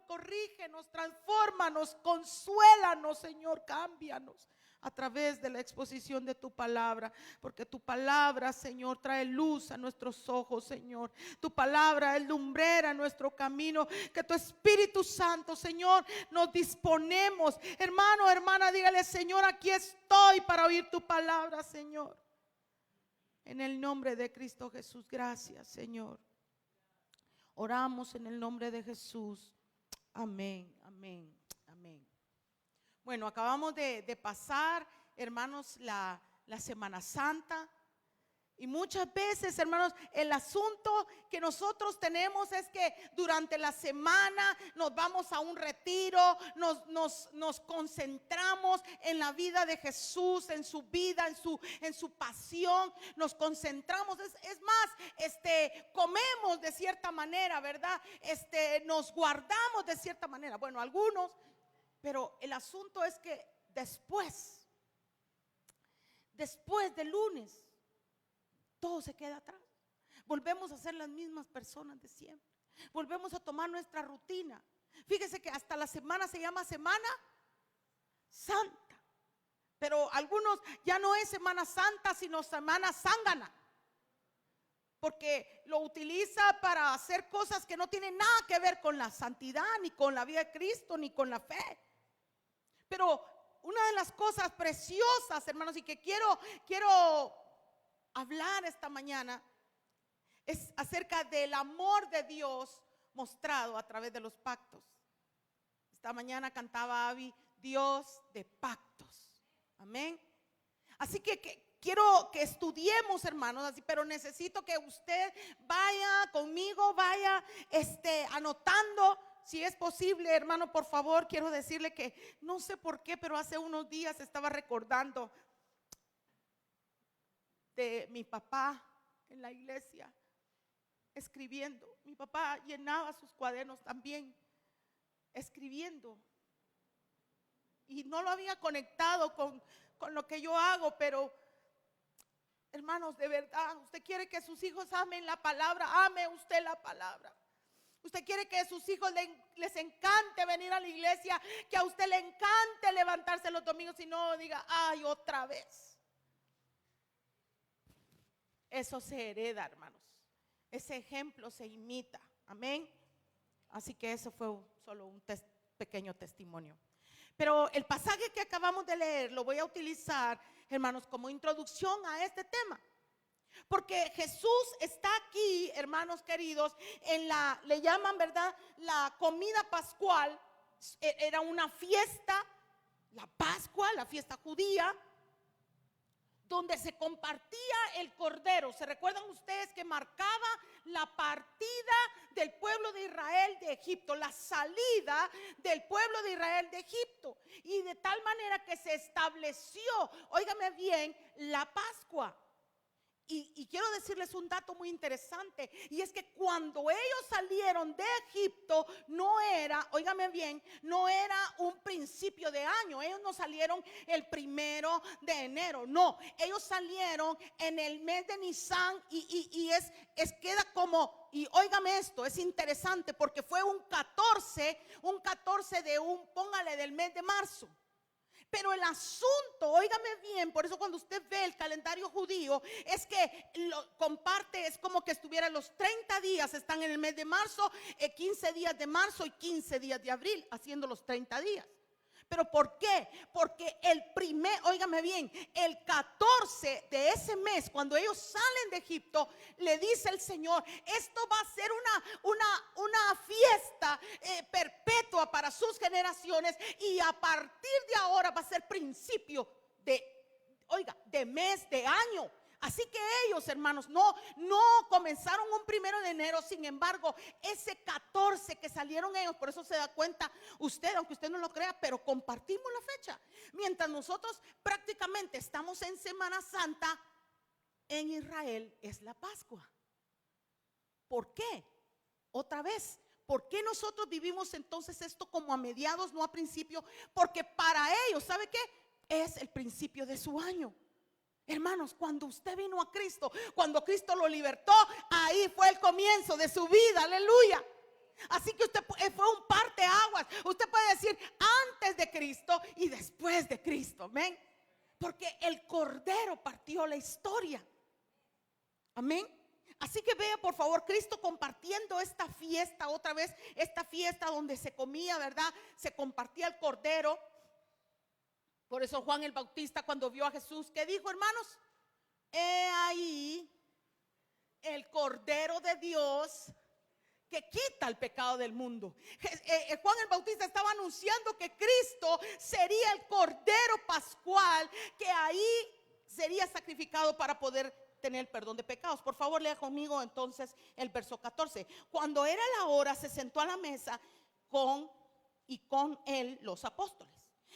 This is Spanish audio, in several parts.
corrígenos, transfórmanos, consuélanos, Señor, cámbianos a través de la exposición de tu palabra, porque tu palabra, Señor, trae luz a nuestros ojos, Señor. Tu palabra es lumbrera en nuestro camino. Que tu Espíritu Santo, Señor, nos disponemos. Hermano, hermana, dígale: Señor, aquí estoy para oír tu palabra, Señor. En el nombre de Cristo Jesús, gracias, Señor. Oramos en el nombre de Jesús. Amén, amén, amén. Bueno, acabamos de pasar, hermanos, la Semana Santa. Y muchas veces, hermanos, el asunto que nosotros tenemos es que durante la semana nos vamos a un retiro, nos concentramos en la vida de Jesús, en su vida, en su pasión, nos concentramos. Es más, comemos de cierta manera, ¿verdad? Nos guardamos de cierta manera. Bueno, algunos, pero el asunto es que después del lunes, todo se queda atrás. Volvemos a ser las mismas personas de siempre. Volvemos a tomar nuestra rutina. Fíjese que hasta la semana se llama Semana Santa. Pero algunos ya no es Semana Santa, sino Semana Zángana. Porque lo utiliza para hacer cosas que no tienen nada que ver con la santidad, ni con la vida de Cristo, ni con la fe. Pero una de las cosas preciosas, hermanos, y que quiero hablar esta mañana, es acerca del amor de Dios mostrado a través de los pactos. Esta mañana cantaba Abby: Dios de pactos. Amén. Así que quiero que estudiemos, hermanos, así, pero necesito que usted vaya conmigo, vaya anotando. Si es posible, hermano, por favor, quiero decirle que no sé por qué, pero hace unos días estaba recordando de mi papá en la iglesia, escribiendo. Mi papá llenaba sus cuadernos también, escribiendo. Y no lo había conectado con lo que yo hago, pero hermanos, de verdad, usted quiere que sus hijos amen la palabra, ame usted la palabra. Usted quiere que a sus hijos les encante venir a la iglesia, que a usted le encante levantarse los domingos y no diga: ay, otra vez. Eso se hereda, hermanos. Ese ejemplo se imita. Amén. Así que eso fue solo un pequeño testimonio. Pero el pasaje que acabamos de leer lo voy a utilizar, hermanos, como introducción a este tema. Porque Jesús está aquí, hermanos queridos, le llaman, ¿verdad?, la comida pascual. Era una fiesta, la Pascua, la fiesta judía, donde se compartía el cordero. ¿Se recuerdan ustedes que marcaba la partida del pueblo de Israel de Egipto, la salida del pueblo de Israel de Egipto? Y de tal manera que se estableció, óigame bien, la Pascua. Y quiero decirles un dato muy interesante, y es que cuando ellos salieron de Egipto, no era, óigame bien, no era un principio de año. Ellos no salieron el 1 de enero, no, ellos salieron en el mes de Nisan, y queda como, y óigame esto, es interesante porque fue un 14 póngale, del mes de marzo. Pero el asunto, óigame bien, por eso cuando usted ve el calendario judío, es que lo comparte, es como que estuviera los 30 días, están en el mes de marzo, 15 días de marzo y 15 días de abril, haciendo los 30 días. ¿Pero por qué? Porque óigame bien, el 14 de ese mes, cuando ellos salen de Egipto, le dice el Señor: esto va a ser una fiesta perpetua para sus generaciones, y a partir de ahora va a ser principio de mes, de año. Así que ellos, hermanos, no comenzaron un 1 de enero. Sin embargo, ese 14 que salieron ellos, por eso se da cuenta usted, aunque usted no lo crea, pero compartimos la fecha. Mientras nosotros prácticamente estamos en Semana Santa, en Israel es la Pascua. ¿Por qué? Otra vez, ¿por qué nosotros vivimos entonces esto como a mediados, no a principio? Porque para ellos, ¿sabe qué? Es el principio de su año. Hermanos, cuando usted vino a Cristo, cuando Cristo lo libertó, ahí fue el comienzo de su vida, aleluya. Así que usted fue un parteaguas. Usted puede decir antes de Cristo y después de Cristo. Amén. Porque el Cordero partió la historia. Amén. Así que vea por favor Cristo compartiendo esta fiesta otra vez. Esta fiesta donde se comía, ¿verdad? Se compartía el Cordero. Por eso Juan el Bautista, cuando vio a Jesús, ¿qué dijo, hermanos? He ahí el Cordero de Dios que quita el pecado del mundo. Juan el Bautista estaba anunciando que Cristo sería el Cordero Pascual, que ahí sería sacrificado para poder tener perdón de pecados. Por favor, lea conmigo entonces el verso 14. Cuando era la hora, se sentó a la mesa con él los apóstoles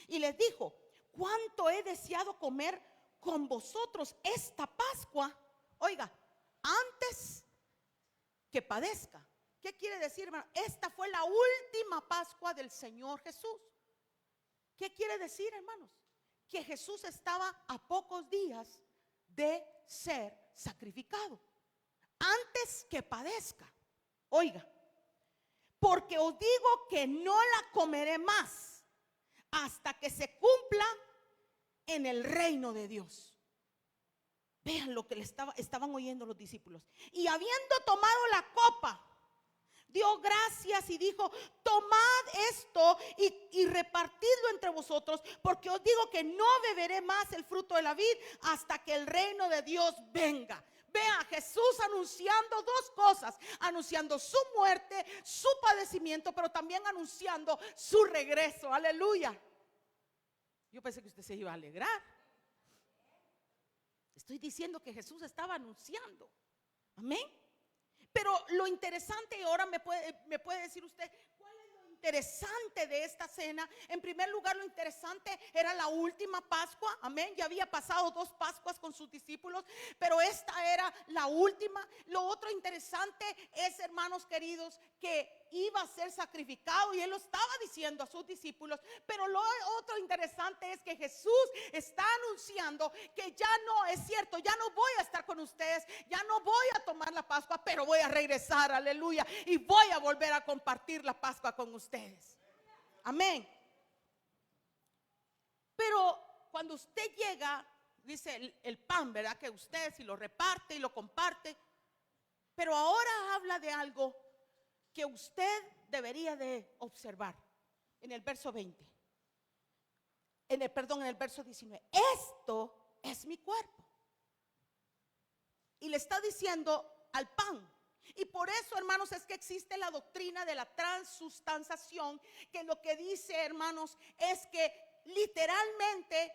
y les dijo: cuánto he deseado comer con vosotros esta Pascua, oiga, antes que padezca. ¿Qué quiere decir, hermano? Esta fue la última Pascua del Señor Jesús. ¿Qué quiere decir, hermanos? Que Jesús estaba a pocos días de ser sacrificado, antes que padezca. Oiga, porque os digo que no la comeré más hasta que se cumpla en el reino de Dios. Vean lo que estaban oyendo los discípulos. Y habiendo tomado la copa, dio gracias y dijo: tomad esto y repartidlo entre vosotros, porque os digo que no beberé más el fruto de la vid hasta que el reino de Dios venga. Vea, Jesús anunciando dos cosas: anunciando su muerte, su padecimiento, pero también anunciando su regreso. Aleluya. Yo pensé que usted se iba a alegrar. Estoy diciendo que Jesús estaba anunciando. Amén. Pero lo interesante, y ahora me puede decir usted, ¿cuál es lo interesante de esta cena? En primer lugar, lo interesante era la última Pascua. Amén. Ya había pasado 2 Pascuas con sus discípulos, pero esta era la última. Lo otro interesante es, hermanos queridos, que iba a ser sacrificado, y él lo estaba diciendo a sus discípulos. Pero lo otro interesante es que Jesús está anunciando que ya no es cierto, ya no voy a estar con ustedes, ya no voy a tomar la Pascua, pero voy a regresar, aleluya, y voy a volver a compartir la Pascua con ustedes. Amén. Pero cuando usted llega, dice el pan, ¿verdad? Que usted si lo reparte y lo comparte, pero ahora habla de algo que usted debería de observar en el verso 20. En el verso 19. Esto es mi cuerpo. Y le está diciendo al pan. Y por eso, hermanos, es que existe la doctrina de la transustanciación, que lo que dice, hermanos, es que literalmente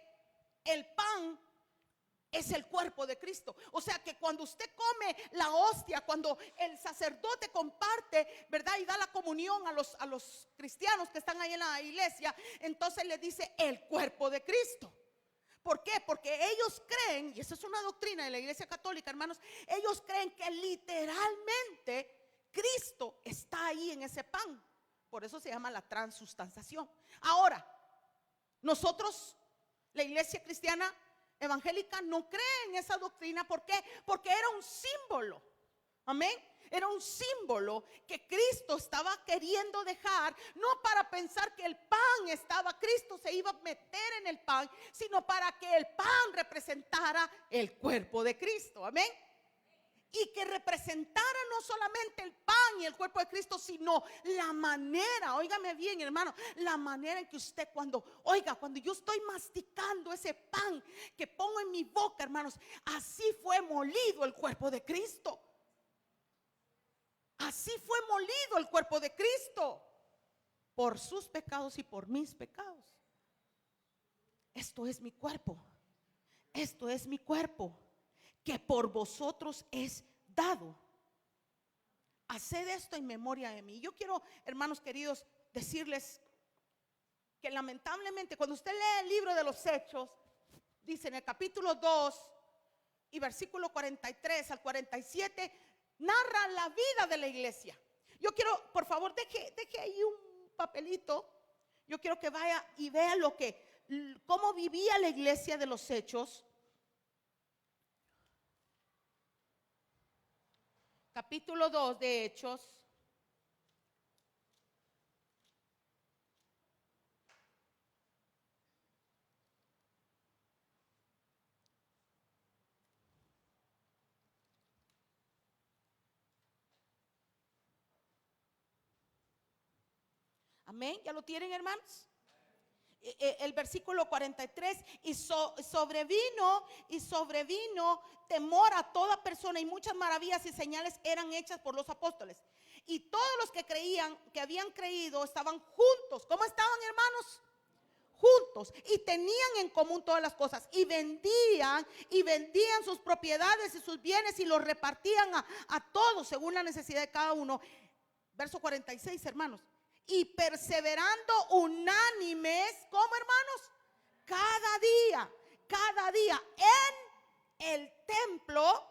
el pan es el cuerpo de Cristo. O sea que cuando usted come la hostia, cuando el sacerdote comparte, ¿verdad? Y da la comunión a los cristianos que están ahí en la iglesia, entonces le dice el cuerpo de Cristo. ¿Por qué? Porque ellos creen, y esa es una doctrina de la iglesia católica, hermanos, ellos creen que literalmente Cristo está ahí en ese pan. Por eso se llama la transustanciación. Ahora, nosotros, la iglesia cristiana evangélica, no cree en esa doctrina. ¿Por qué? Porque era un símbolo. Amén. Era un símbolo que Cristo estaba queriendo dejar, no para pensar que el pan estaba, Cristo se iba a meter en el pan, sino para que el pan representara el cuerpo de Cristo. Amén. Y que representara no solamente el pan y el cuerpo de Cristo, sino la manera, óigame bien, hermano, la manera en que usted cuando yo estoy masticando ese pan que pongo en mi boca, hermanos, así fue molido el cuerpo de Cristo. Así fue molido el cuerpo de Cristo por sus pecados y por mis pecados. Esto es mi cuerpo. Esto es mi cuerpo, que por vosotros es dado. Haced esto en memoria de mí. Yo quiero, hermanos queridos, decirles que lamentablemente cuando usted lee el libro de los Hechos, dice en el capítulo 2 y versículo 43 al 47, narra la vida de la iglesia. Yo quiero, por favor, deje ahí un papelito. Yo quiero que vaya y vea cómo vivía la iglesia de los Hechos. Capítulo 2 de Hechos. Amén, ¿ya lo tienen, hermanos? El versículo 43, y sobrevino temor a toda persona, y muchas maravillas y señales eran hechas por los apóstoles. Y todos los que creían, que habían creído, estaban juntos. ¿Cómo estaban, hermanos? Juntos, y tenían en común todas las cosas, y vendían sus propiedades y sus bienes, y los repartían a todos según la necesidad de cada uno. Verso 46, hermanos. Y perseverando unánimes, ¿cómo, hermanos? Cada día en el templo,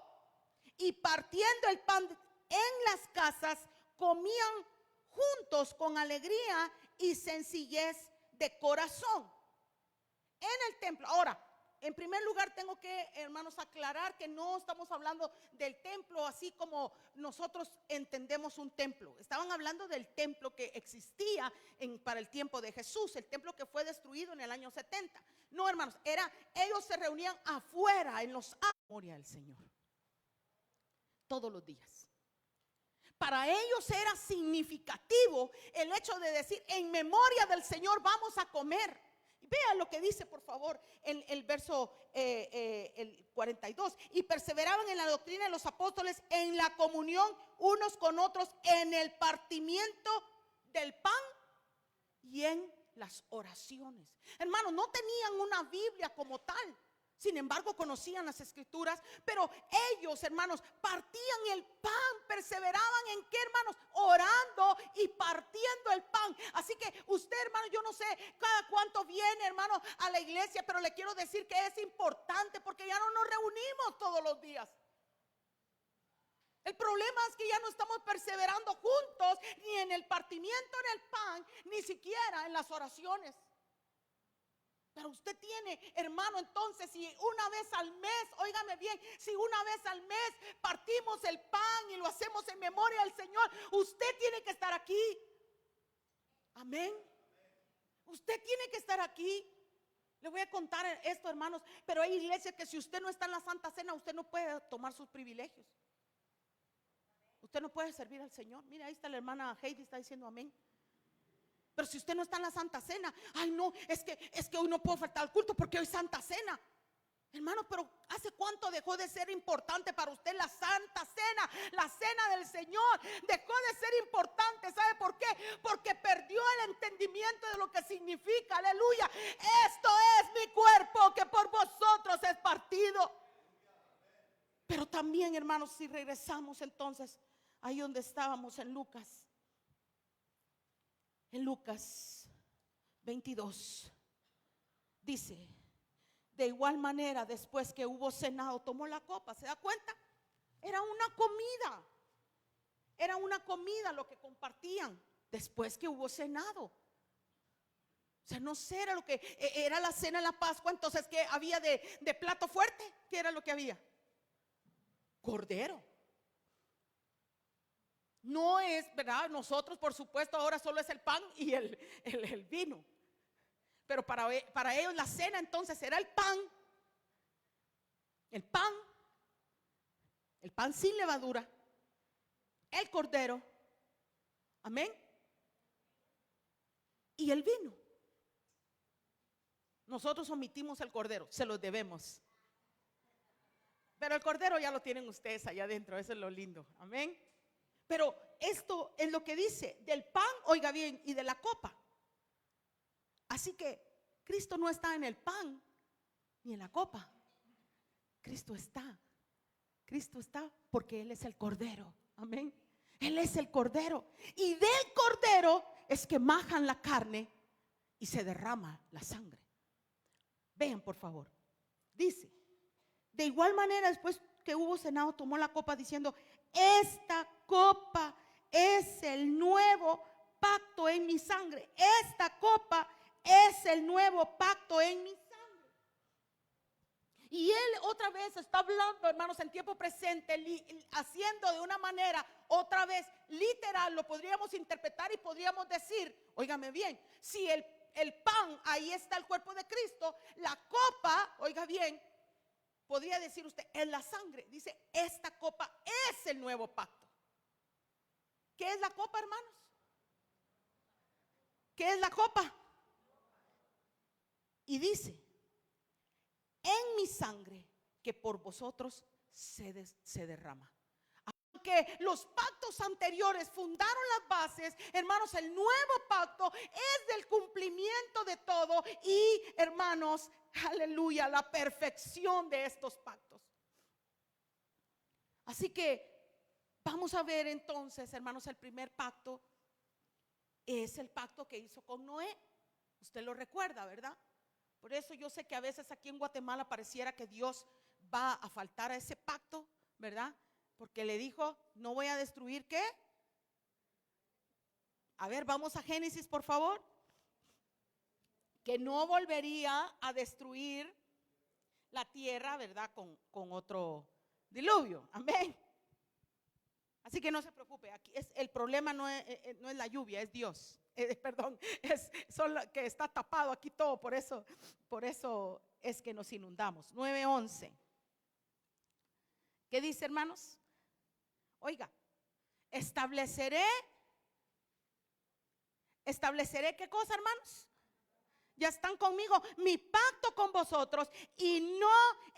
y partiendo el pan en las casas, comían juntos con alegría y sencillez de corazón. En el templo. Ahora, en primer lugar tengo que, hermanos, aclarar que no estamos hablando del templo así como nosotros entendemos un templo. Estaban hablando del templo que existía para el tiempo de Jesús, el templo que fue destruido en el año 70. No, hermanos, ellos se reunían afuera en los memoria del Señor todos los días. Para ellos era significativo el hecho de decir: en memoria del Señor vamos a comer. Vean lo que dice, por favor, en el verso el 42. Y perseveraban en la doctrina de los apóstoles, en la comunión unos con otros, en el partimiento del pan y en las oraciones. Hermanos, no tenían una Biblia como tal. Sin embargo, conocían las escrituras, pero ellos, hermanos, partían el pan, perseveraban en qué, hermanos, orando y partiendo el pan. Así que usted, hermano, yo no sé cada cuánto viene, hermano, a la iglesia, pero le quiero decir que es importante, porque ya no nos reunimos todos los días. El problema es que ya no estamos perseverando juntos, ni en el partimiento del pan, ni siquiera en las oraciones. Pero usted tiene, hermano, entonces, si una vez al mes, óigame bien, si una vez al mes partimos el pan y lo hacemos en memoria del Señor, usted tiene que estar aquí. Amén. Usted tiene que estar aquí. Le voy a contar esto, hermanos, pero hay iglesias que si usted no está en la Santa Cena, usted no puede tomar sus privilegios. Usted no puede servir al Señor. Mira, ahí está la hermana Heidi, está diciendo amén. Pero si usted no está en la Santa Cena, ay no, es que hoy no puedo faltar al culto porque hoy es Santa Cena. Hermano, pero ¿hace cuánto dejó de ser importante para usted la Santa Cena? La cena del Señor dejó de ser importante. ¿Sabe por qué? Porque perdió el entendimiento de lo que significa, aleluya. Esto es mi cuerpo que por vosotros es partido. Pero también, hermanos, si regresamos entonces ahí donde estábamos en Lucas. En Lucas 22 dice: de igual manera, después que hubo cenado, tomó la copa. ¿Se da cuenta? Era una comida. Era una comida lo que compartían después que hubo cenado. O sea, no sé, era lo que era la cena de la Pascua. Entonces, ¿qué había de plato fuerte? ¿Qué era lo que había? Cordero. No es, ¿verdad? Nosotros, por supuesto, ahora solo es el pan y el vino. Pero para ellos la cena entonces era el pan sin levadura, el cordero, amén, y el vino. Nosotros omitimos el cordero, se los debemos. Pero el cordero ya lo tienen ustedes allá adentro, eso es lo lindo, amén. Pero esto es lo que dice del pan, oiga bien, y de la copa. Así que Cristo no está en el pan ni en la copa. Cristo está porque Él es el Cordero, amén. Él es el Cordero, y del Cordero es que majan la carne y se derrama la sangre. Vean, por favor, dice: de igual manera, después que hubo cenado, tomó la copa diciendo: esta copa es el nuevo pacto en mi sangre. Esta copa es el nuevo pacto en mi sangre. Y él otra vez está hablando, hermanos, en tiempo presente, haciendo de una manera otra vez literal. Lo podríamos interpretar y podríamos decir, óigame bien, si el pan, ahí está el cuerpo de Cristo, la copa, oiga bien, podría decir usted, es la sangre. Dice: esta copa es el nuevo pacto. ¿Qué es la copa, hermanos? ¿Qué es la copa? Y dice, en mi sangre que por vosotros se derrama. Que los pactos anteriores fundaron las bases, hermanos, el nuevo pacto es del cumplimiento de todo y, hermanos, aleluya, la perfección de estos pactos. Así que vamos a ver entonces, hermanos, el primer pacto es el pacto que hizo con Noé. Usted lo recuerda, ¿verdad? Por eso yo sé que a veces aquí en Guatemala pareciera que Dios va a faltar a ese pacto, ¿verdad? Porque le dijo, no voy a destruir, ¿qué? A ver, vamos a Génesis, por favor. Que no volvería a destruir la tierra, ¿verdad? Con otro diluvio. Amén. Así que no se preocupe, aquí el problema no es la lluvia, es Dios. Perdón, es solo que está tapado aquí todo, por eso es que nos inundamos. 9:11. ¿Qué dice, hermanos? Oiga, estableceré ¿qué cosa, hermanos? Ya están conmigo, mi pacto con vosotros, y no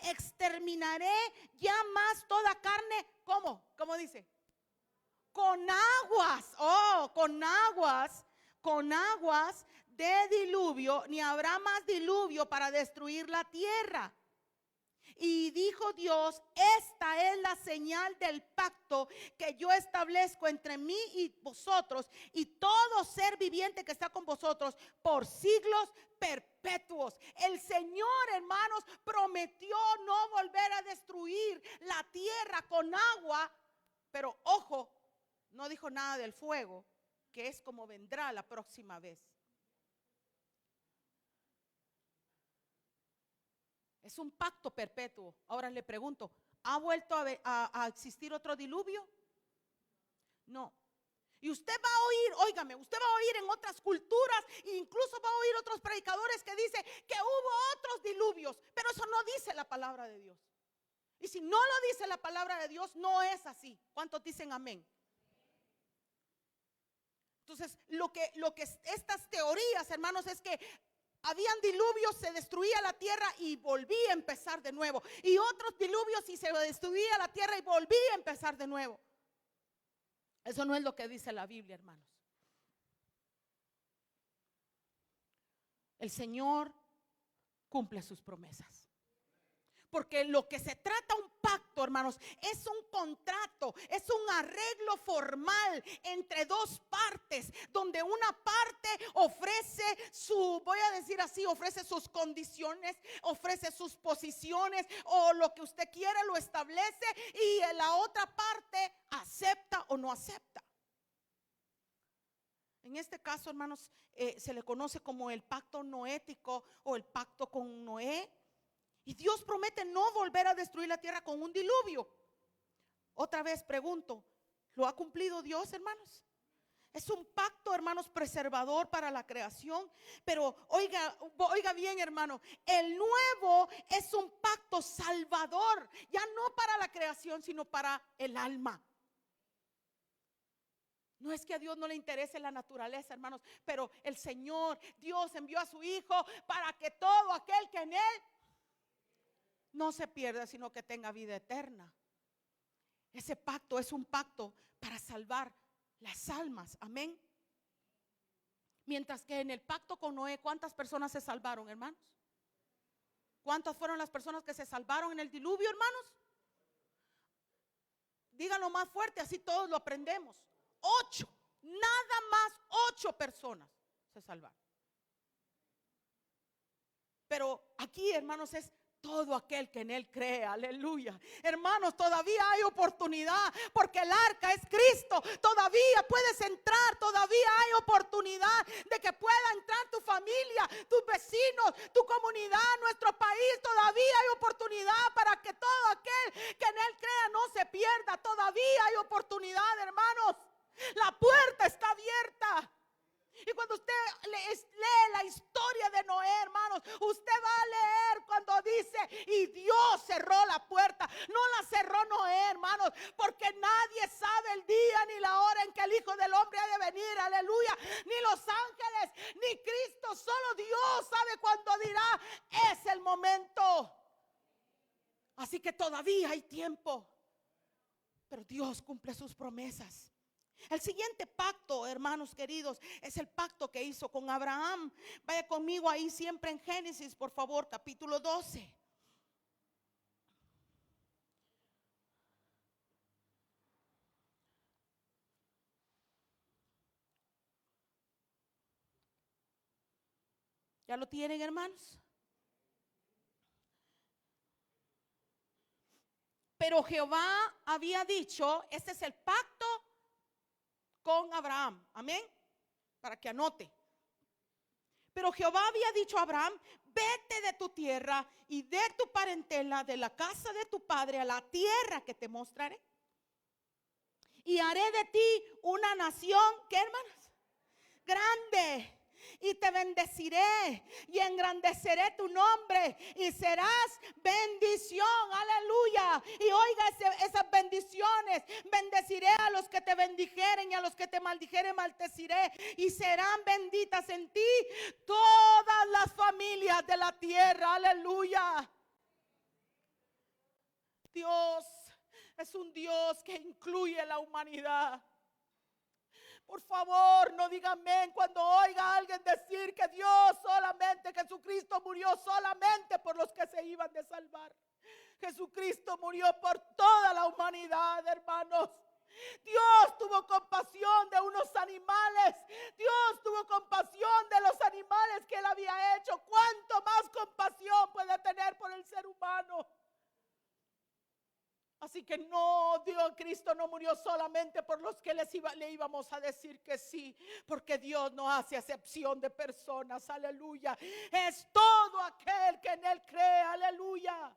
exterminaré ya más toda carne. ¿Cómo? ¿Cómo dice? Con aguas, con aguas de diluvio, ni habrá más diluvio para destruir la tierra. Y dijo Dios, esta es la señal del pacto que yo establezco entre mí y vosotros y todo ser viviente que está con vosotros por siglos perpetuos. El Señor, hermanos, prometió no volver a destruir la tierra con agua, pero ojo, no dijo nada del fuego, que es como vendrá la próxima vez. Es un pacto perpetuo. Ahora le pregunto, ¿ha vuelto a existir otro diluvio? No. Y usted va a oír, óigame, usted va a oír en otras culturas, incluso va a oír otros predicadores que dicen que hubo otros diluvios, pero eso no dice la palabra de Dios. Y si no lo dice la palabra de Dios, no es así. ¿Cuántos dicen amén? Entonces, lo que estas teorías, hermanos, es que habían diluvios, se destruía la tierra y volvía a empezar de nuevo. Y otros diluvios y se destruía la tierra y volvía a empezar de nuevo. Eso no es lo que dice la Biblia, hermanos. El Señor cumple sus promesas. Porque lo que se trata un pacto, hermanos, es un contrato, es un arreglo formal entre dos partes, donde una parte ofrece voy a decir así, ofrece sus condiciones, ofrece sus posiciones o lo que usted quiera lo establece y la otra parte acepta o no acepta. En este caso, hermanos, se le conoce como el pacto noético o el pacto con Noé. Y Dios promete no volver a destruir la tierra con un diluvio. Otra vez pregunto, ¿lo ha cumplido Dios, hermanos? Es un pacto, hermanos, preservador para la creación. Pero oiga bien, hermano, el nuevo es un pacto salvador, ya no para la creación, sino para el alma. No es que a Dios no le interese la naturaleza, hermanos, pero el Señor, Dios envió a su Hijo para que todo aquel que en Él no se pierda, sino que tenga vida eterna. Ese pacto es un pacto para salvar las almas, amén. Mientras que en el pacto con Noé, ¿cuántas personas se salvaron, hermanos? ¿Cuántas fueron las personas que se salvaron en el diluvio, hermanos? Díganlo más fuerte, así todos lo aprendemos. 8, nada más 8 personas se salvaron. Pero aquí, hermanos, es todo aquel que en Él cree, aleluya. Hermanos, todavía hay oportunidad, porque el arca es Cristo. Todavía puedes entrar, todavía hay oportunidad de que pueda entrar tu familia, tus vecinos, tu comunidad, nuestro país. Todavía hay oportunidad para que todo aquel que en Él crea no se pierda. Todavía hay oportunidad, hermanos. La puerta está abierta. Y cuando usted lee la historia de Noé, hermanos, usted va a leer cuando dice, y Dios cerró la puerta. No la cerró Noé, hermanos, porque nadie sabe el día ni la hora en que el Hijo del Hombre ha de venir, aleluya. Ni los ángeles, Dios sabe cuándo dirá, es el momento. Así que todavía hay tiempo. Pero Dios cumple sus promesas. El siguiente pacto, hermanos queridos, es el pacto que hizo con Abraham. Vaya conmigo ahí siempre en Génesis, por favor, capítulo 12. ¿Ya lo tienen, hermanos? Pero Jehová había dicho, este es el pacto con Abraham. Amén. Para que anote. Pero Jehová había dicho a Abraham, vete de tu tierra y de tu parentela, de la casa de tu padre, a la tierra que te mostraré. Y haré de ti una nación, ¿qué, hermanos? Grande. Y te bendeciré y engrandeceré tu nombre y serás bendición, aleluya. Y oiga esas bendiciones: bendeciré a los que te bendijeren y a los que te maldijeren maldeciré, y serán benditas en ti todas las familias de la tierra, aleluya. Dios es un Dios que incluye la humanidad. Por favor, no diga amén cuando oiga a alguien decir que Dios solamente, Jesucristo murió solamente por los que se iban de salvar. Jesucristo murió por toda la humanidad, hermanos. Dios tuvo compasión de unos animales. Dios tuvo compasión de los animales que Él había hecho. ¿Cuánto más compasión puede tener por el ser humano? Así que no, Dios, Cristo no murió solamente por los que le íbamos a decir que sí, porque Dios no hace acepción de personas, aleluya. Es todo aquel que en Él cree, aleluya.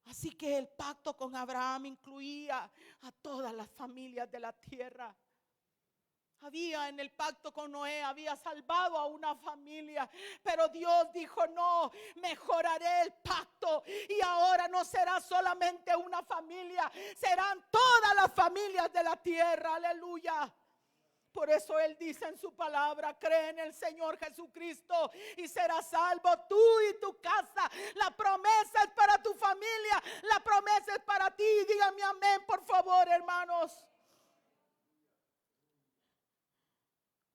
Así que el pacto con Abraham incluía a todas las familias de la tierra. Había en el pacto con Noé, había salvado a una familia, pero Dios dijo: no, mejoraré el pacto y ahora no será solamente una familia, serán todas las familias de la tierra, aleluya. Por eso Él dice en su palabra: cree en el Señor Jesucristo y serás salvo tú y tu casa. La promesa es para tu familia, la promesa es para ti. Dígame amén, por favor, hermanos.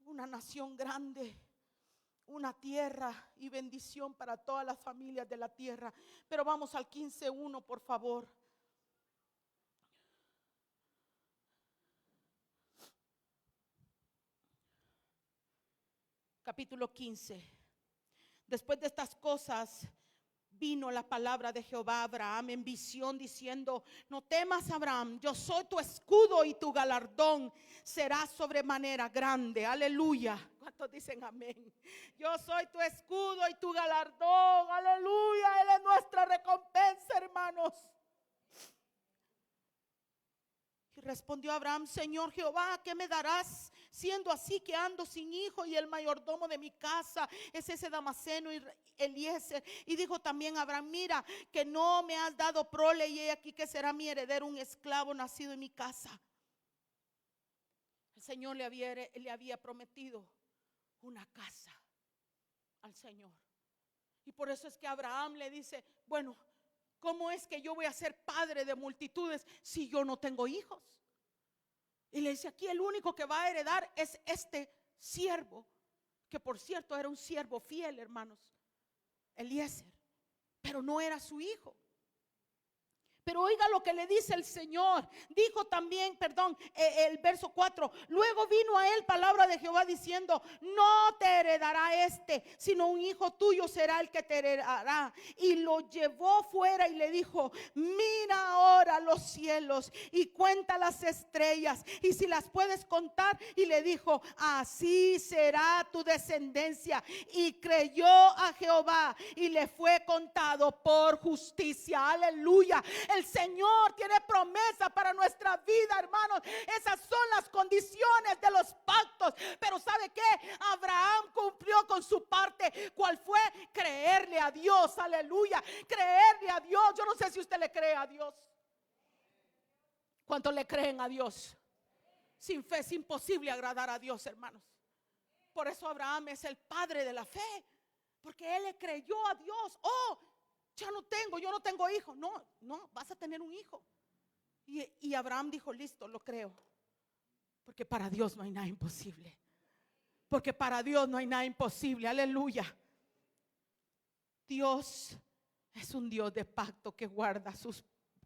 Una nación grande, una tierra y bendición para todas las familias de la tierra. Pero vamos al 15:1, por favor. Capítulo 15. Después de estas cosas vino la palabra de Jehová a Abraham en visión diciendo: no temas, Abraham, yo soy tu escudo y tu galardón será sobremanera grande, aleluya. ¿Cuántos dicen amén? Yo soy tu escudo y tu galardón, aleluya. Él es nuestra recompensa, hermanos. Y respondió Abraham: Señor Jehová, ¿qué me darás siendo así que ando sin hijo y el mayordomo de mi casa es ese Damaseno y Eliezer? Y dijo también Abraham: mira que no me has dado prole y he aquí que será mi heredero un esclavo nacido en mi casa. El Señor le había prometido una casa al Señor. Y por eso es que Abraham le dice: bueno, ¿cómo es que yo voy a ser padre de multitudes si yo no tengo hijos? Y le dice: aquí el único que va a heredar es este siervo, que por cierto era un siervo fiel, hermanos, Eliezer, pero no era su hijo. Pero oiga lo que le dice el Señor. Dijo también, el verso 4: luego vino a él palabra de Jehová diciendo: no te heredará este, sino un hijo tuyo será el que te heredará. Y lo llevó fuera y le dijo: mira ahora los cielos y cuenta las estrellas, y si las puedes contar. Y le dijo: así será tu descendencia. Y creyó a Jehová y le fue contado por justicia, aleluya. El Señor tiene promesa para nuestra vida, hermanos. Esas son las condiciones de los pactos. Pero ¿sabe qué? Abraham cumplió con su parte. ¿Cuál fue? Creerle a Dios, aleluya. Creerle a Dios. Yo no sé si usted le cree a Dios. ¿Cuántos le creen a Dios? Sin fe es imposible agradar a Dios, hermanos. por eso Abraham es el padre de la fe, porque él le creyó a Dios. Oh, yo no tengo hijo. No, vas a tener un hijo. Y Abraham dijo, listo, lo creo, porque para Dios no hay nada imposible. Porque para Dios no hay nada imposible. Aleluya. Dios es un Dios de pacto que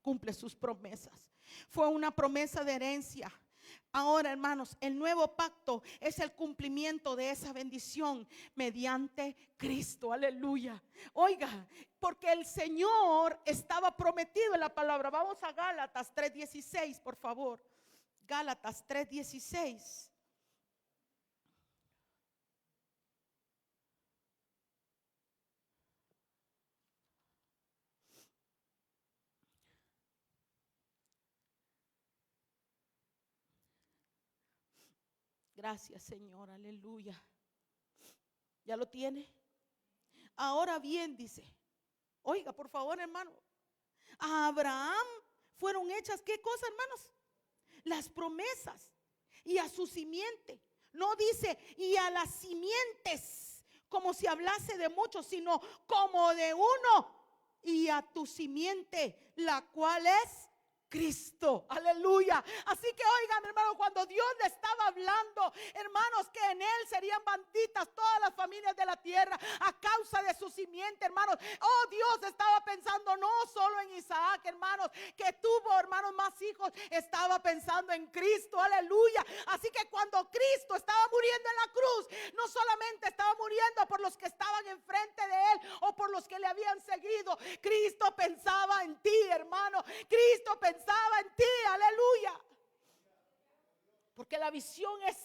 cumple sus promesas. Fue una promesa de herencia. Ahora, hermanos, el nuevo pacto es el cumplimiento de esa bendición mediante Cristo. Aleluya. Oiga, porque el Señor estaba prometido en la palabra. Vamos a Gálatas 3:16, por favor. Gálatas 3:16. Gracias, Señor, aleluya. ¿Ya lo tiene? Ahora bien, dice, oiga, por favor, hermano, a Abraham fueron hechas, ¿qué cosas, hermanos? Las promesas. Y a su simiente. No dice, y a las simientes, como si hablase de muchos, sino como de uno. Y a tu simiente, la cual es Cristo, aleluya. Así que oigan, hermanos, cuando Dios le estaba hablando, hermanos, que en él serían benditas todas las familias de la tierra a causa de su simiente, hermanos. Oh, Dios estaba pensando no solo en Isaac, hermanos, que tuvo, hermanos, más hijos. Estaba pensando en Cristo, aleluya. Así que cuando Cristo estaba muriendo en la cruz, no solamente estaba muriendo por los que estaban enfrente de él o por los que le habían seguido. Cristo pensaba en ti, hermano. Cristo pensaba en ti, aleluya. Porque la visión es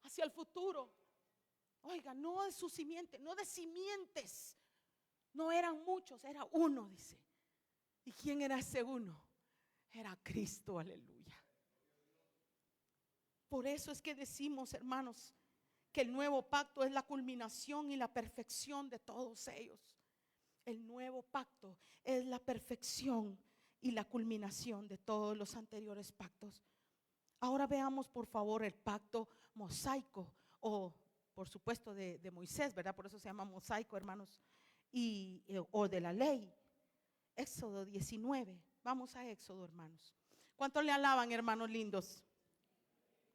hacia el futuro. Oiga, no de su simiente, no de simientes. No eran muchos, era uno, dice. ¿Y quién era ese uno? Era Cristo, aleluya. Por eso es que decimos, hermanos, que el nuevo pacto es la culminación y la perfección de todos ellos. El nuevo pacto es la perfección y la culminación de todos los anteriores pactos. Ahora veamos, por favor, el pacto mosaico, o por supuesto de Moisés, ¿verdad? Por eso se llama mosaico, hermanos, o de la ley. Éxodo 19. Vamos a Éxodo, hermanos. ¿Cuántos le alaban, hermanos lindos?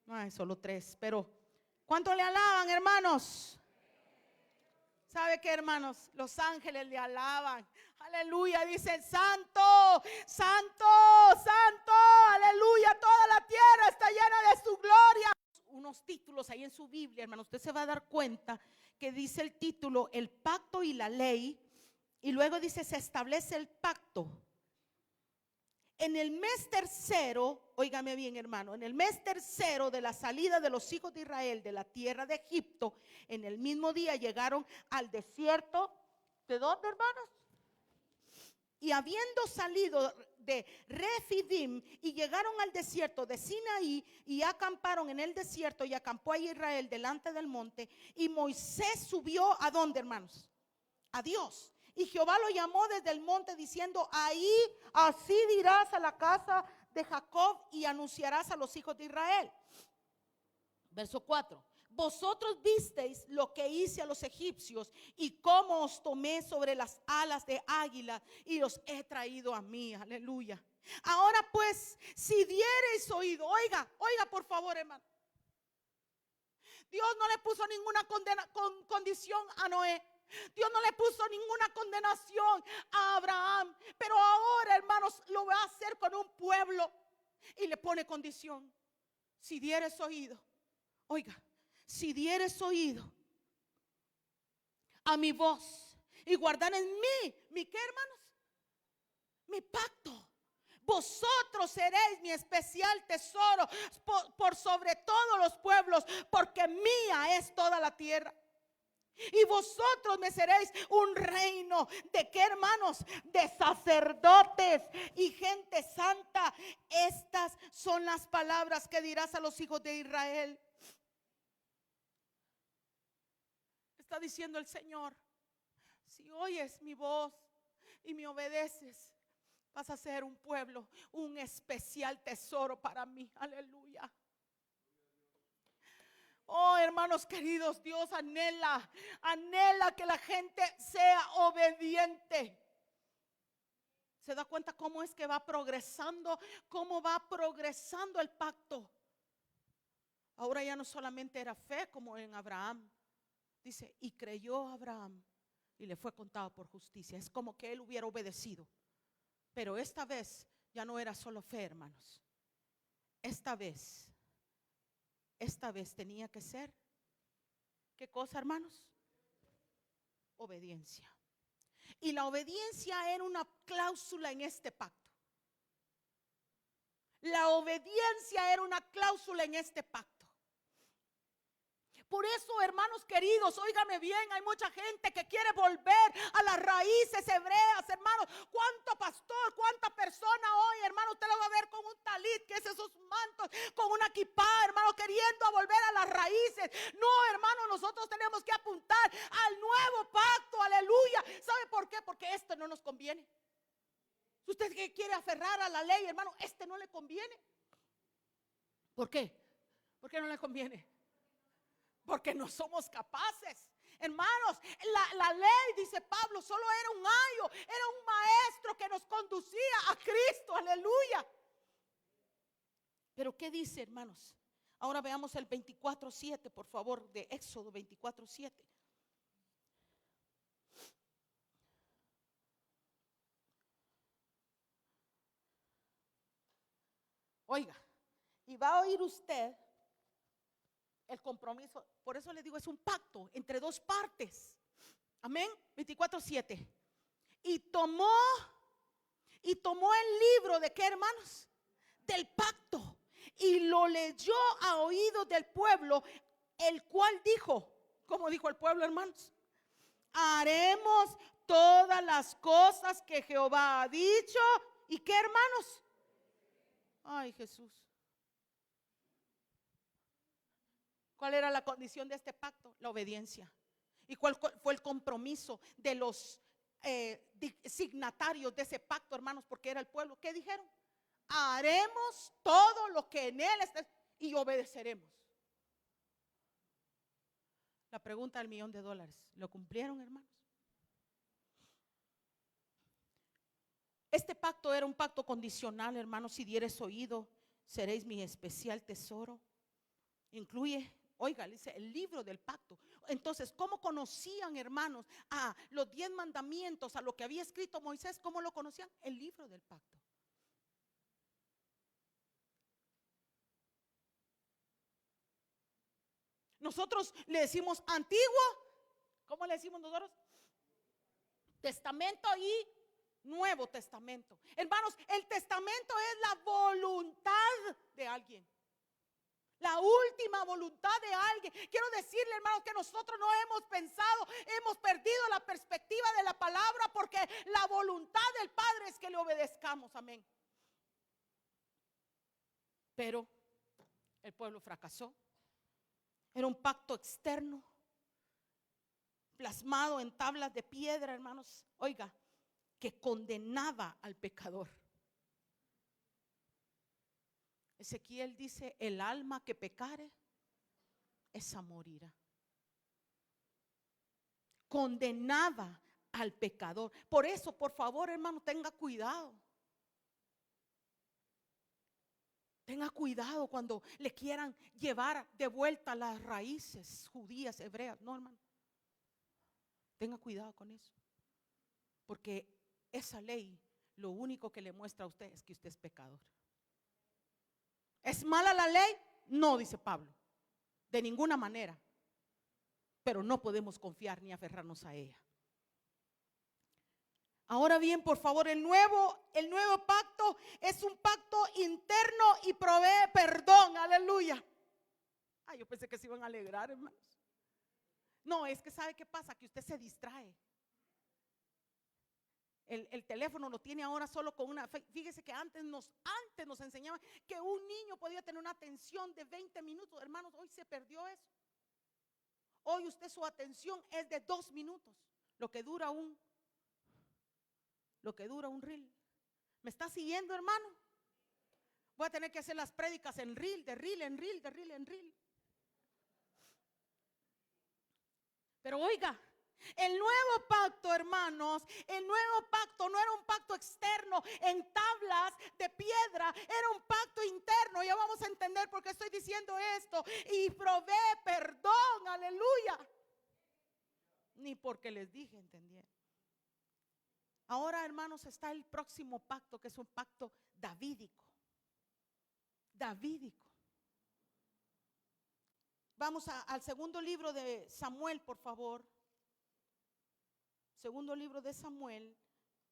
No hay solo 3, pero ¿cuántos le alaban, hermanos? ¿Sabe qué, hermanos? Los ángeles le alaban. Aleluya, dicen santo, santo, santo. Aleluya, toda la tierra está llena de su gloria. Unos títulos ahí en su Biblia, hermano. Usted se va a dar cuenta que dice el título, el pacto y la ley. Y luego dice, se establece el pacto. En el mes tercero, óigame bien, hermano, en el mes tercero de la salida de los hijos de Israel de la tierra de Egipto, en el mismo día llegaron al desierto. ¿De dónde, hermanos? Y habiendo salido de Refidim y llegaron al desierto de Sinaí y acamparon en el desierto, y acampó ahí Israel delante del monte. Y Moisés subió ¿a dónde, hermanos? A Dios. Y Jehová lo llamó desde el monte diciendo, ahí así dirás a la casa de Jacob y anunciarás a los hijos de Israel. Verso 4. Vosotros visteis lo que hice a los egipcios y cómo os tomé sobre las alas de águila y os he traído a mí. Aleluya. Ahora pues, si diereis oído, oiga por favor, hermano. Dios no le puso ninguna condición a Noé. Dios no le puso ninguna condenación a Abraham. Pero ahora, hermanos, lo va a hacer con un pueblo. Y le pone condición. Si dieres oído, oiga, si dieres oído a mi voz y guardar en mí, ¿mi qué, hermanos? Mi pacto. Vosotros seréis mi especial tesoro por sobre todos los pueblos, porque mía es toda la tierra. Y vosotros me seréis un reino de qué, hermanos, de sacerdotes y gente santa. Estas son las palabras que dirás a los hijos de Israel. Está diciendo el Señor, si oyes mi voz y me obedeces, vas a ser un pueblo, un especial tesoro para mí. Aleluya. Oh, hermanos queridos, Dios anhela que la gente sea obediente. ¿Se da cuenta cómo es que va progresando? ¿Cómo va progresando el pacto? Ahora ya no solamente era fe como en Abraham. Dice, y creyó Abraham y le fue contado por justicia. Es como que él hubiera obedecido. Pero esta vez ya no era solo fe, hermanos. Esta vez tenía que ser, ¿qué cosa, hermanos? Obediencia. Y la obediencia era una cláusula en este pacto. La obediencia era una cláusula en este pacto. Por eso, hermanos queridos, óigame bien, hay mucha gente que quiere volver a las raíces hebreas, hermanos. ¿Cuánto pastor, cuánta persona hoy, hermano, usted lo va a ver con un talit, que es esos mantos, con una kipá, hermano, queriendo volver a las raíces? No, hermano, nosotros tenemos que apuntar al nuevo pacto, aleluya. ¿Sabe por qué? Porque esto no nos conviene. Si usted quiere aferrar a la ley, hermano, no le conviene. ¿Por qué? ¿Por qué no le conviene? Porque no somos capaces. Hermanos, la ley, dice Pablo, solo era un ayo, era un maestro que nos conducía a Cristo, aleluya. Pero ¿qué dice, hermanos? Ahora veamos el 24:7, por favor, de Éxodo 24:7. Oiga, y va a oír usted el compromiso. Por eso le digo, es un pacto entre dos partes. Amén. 24:7. Y tomó el libro de qué, hermanos, del pacto, y lo leyó a oídos del pueblo, el cual dijo, ¿cómo dijo el pueblo, hermanos? Haremos todas las cosas que Jehová ha dicho. ¿Y qué, hermanos? Ay, Jesús. ¿Cuál era la condición de este pacto? La obediencia. ¿Y cuál fue el compromiso de los signatarios de ese pacto, hermanos? Porque era el pueblo. ¿Qué dijeron? Haremos todo lo que en él está y obedeceremos. La pregunta del $1.000.000, ¿lo cumplieron, hermanos? Este pacto era un pacto condicional, hermanos. Si dieres oído, seréis mi especial tesoro. Incluye, oiga, dice el libro del pacto. Entonces, ¿cómo conocían, hermanos, a los 10 mandamientos, a lo que había escrito Moisés? ¿Cómo lo conocían? El libro del pacto. Nosotros le decimos antiguo, ¿cómo le decimos nosotros? Testamento y Nuevo Testamento. Hermanos, el testamento es la voluntad de alguien. La última voluntad de alguien. Quiero decirle, hermanos, que nosotros no hemos pensado, hemos perdido la perspectiva de la palabra, porque la voluntad del Padre es que le obedezcamos. Amén. Pero el pueblo fracasó. Era un pacto externo, plasmado en tablas de piedra, hermanos. Oiga, que condenaba al pecador. Ezequiel dice, el alma que pecare, esa morirá. Condenaba al pecador. Por eso, por favor, hermano, tenga cuidado. Tenga cuidado cuando le quieran llevar de vuelta a las raíces judías, hebreas. No, hermano. Tenga cuidado con eso. Porque esa ley, lo único que le muestra a usted es que usted es pecador. ¿Es mala la ley? No, dice Pablo, de ninguna manera. Pero no podemos confiar ni aferrarnos a ella. Ahora bien, por favor, el nuevo pacto es un pacto interno y provee perdón. Aleluya. Yo pensé que se iban a alegrar, hermanos. No, es que ¿sabe qué pasa? Que usted se distrae. El teléfono lo tiene ahora solo con una. Fíjese que antes nos enseñaban que un niño podía tener una atención de 20 minutos. Hermanos, hoy se perdió eso. Hoy usted, su atención es de 2 minutos. Lo que dura un reel. ¿Me está siguiendo, hermano? Voy a tener que hacer las prédicas en reel, de reel en reel, de reel en reel. Pero oiga, el nuevo pacto, hermanos, el nuevo pacto no era un pacto externo en tablas de piedra, era un pacto interno. Ya vamos a entender por qué estoy diciendo esto. Y provee perdón, aleluya. Ni porque les dije, entendieron. Ahora, hermanos, está el próximo pacto, que es un pacto davídico. Davídico. Vamos al segundo libro de Samuel, por favor. Segundo libro de Samuel,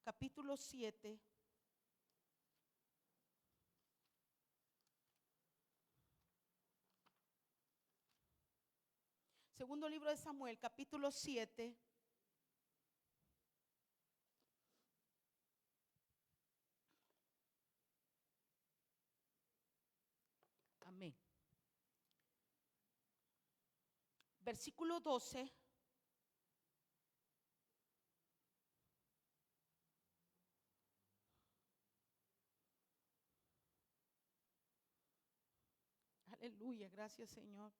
capítulo 7. Segundo libro de Samuel, capítulo 7. Amén. Versículo 12. Aleluya, gracias Señor.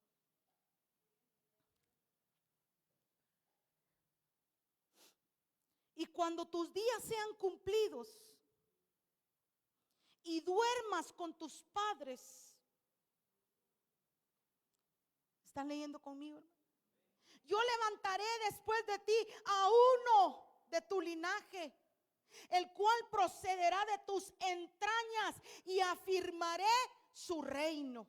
Y cuando tus días sean cumplidos y duermas con tus padres. ¿Están leyendo conmigo? Yo levantaré después de ti a uno de tu linaje, el cual procederá de tus entrañas, y afirmaré su reino.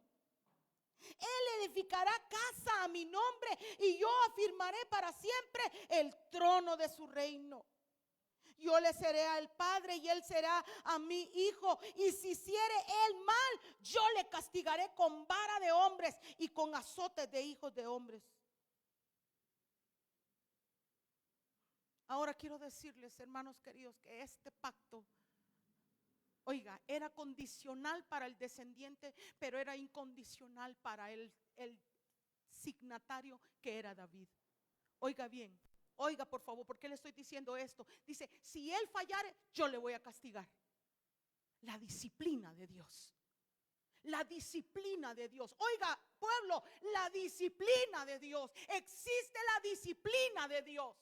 Él edificará casa a mi nombre, y yo afirmaré para siempre el trono de su reino. Yo le seré al padre y él será a mi hijo. Y si hiciere él mal, yo le castigaré con vara de hombres y con azotes de hijos de hombres. Ahora quiero decirles, hermanos queridos, que este pacto, oiga, era condicional para el descendiente, pero era incondicional para el signatario, que era David. Oiga bien. Oiga, por favor, ¿por qué le estoy diciendo esto? Dice, si él fallare, yo le voy a castigar. La disciplina de Dios. La disciplina de Dios. Oiga, pueblo, la disciplina de Dios. Existe la disciplina de Dios.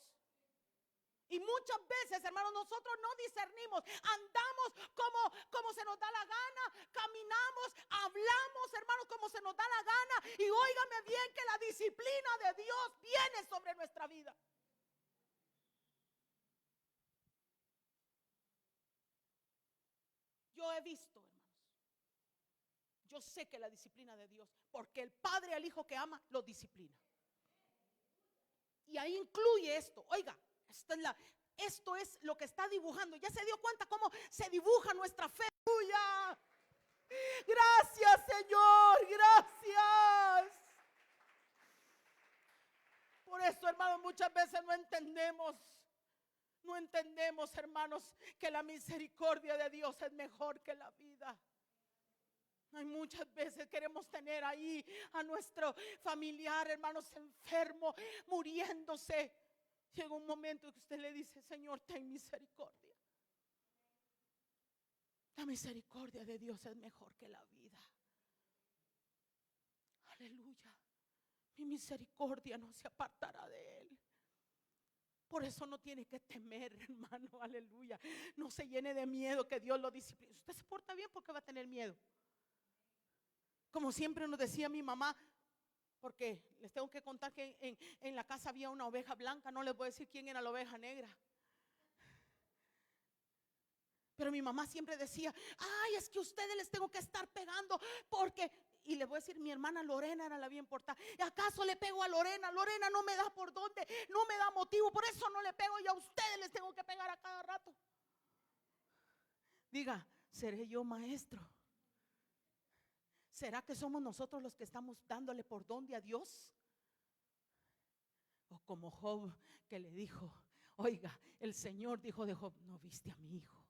Y muchas veces, hermanos, nosotros no discernimos. Andamos como se nos da la gana. Caminamos, hablamos, hermanos, como se nos da la gana. Y óigame bien que la disciplina de Dios viene sobre nuestra vida. Yo he visto, hermanos, yo sé que la disciplina de Dios, porque el padre al hijo que ama lo disciplina. Y ahí incluye esto. Oiga, esto es lo que está dibujando. ¿Ya se dio cuenta cómo se dibuja nuestra fe? ¡Aleluya! Gracias, Señor, gracias. Por eso, hermanos, muchas veces no entendemos, hermanos, que la misericordia de Dios es mejor que la vida. Hay muchas veces queremos tener ahí a nuestro familiar, hermanos, enfermo, muriéndose. Llega un momento que usted le dice, Señor, ten misericordia. La misericordia de Dios es mejor que la vida. Aleluya. Mi misericordia no se apartará de él. Por eso no tiene que temer, hermano, aleluya. No se llene de miedo que Dios lo discipline. Usted se porta bien, porque va a tener miedo. Como siempre nos decía mi mamá, porque les tengo que contar que en la casa había una oveja blanca. No les voy a decir quién era la oveja negra. Pero mi mamá siempre decía, ay, es que ustedes les tengo que estar pegando porque... Y les voy a decir, mi hermana Lorena era la bien portada. ¿Y acaso le pego a Lorena? Lorena no me da por dónde, no me da motivo, por eso no le pego. Y a ustedes les tengo que pegar a cada rato. Diga, ¿seré yo maestro? ¿Será que somos nosotros los que estamos dándole por dónde a Dios? O como Job, que le dijo, oiga, el Señor dijo de Job, ¿no viste a mi hijo?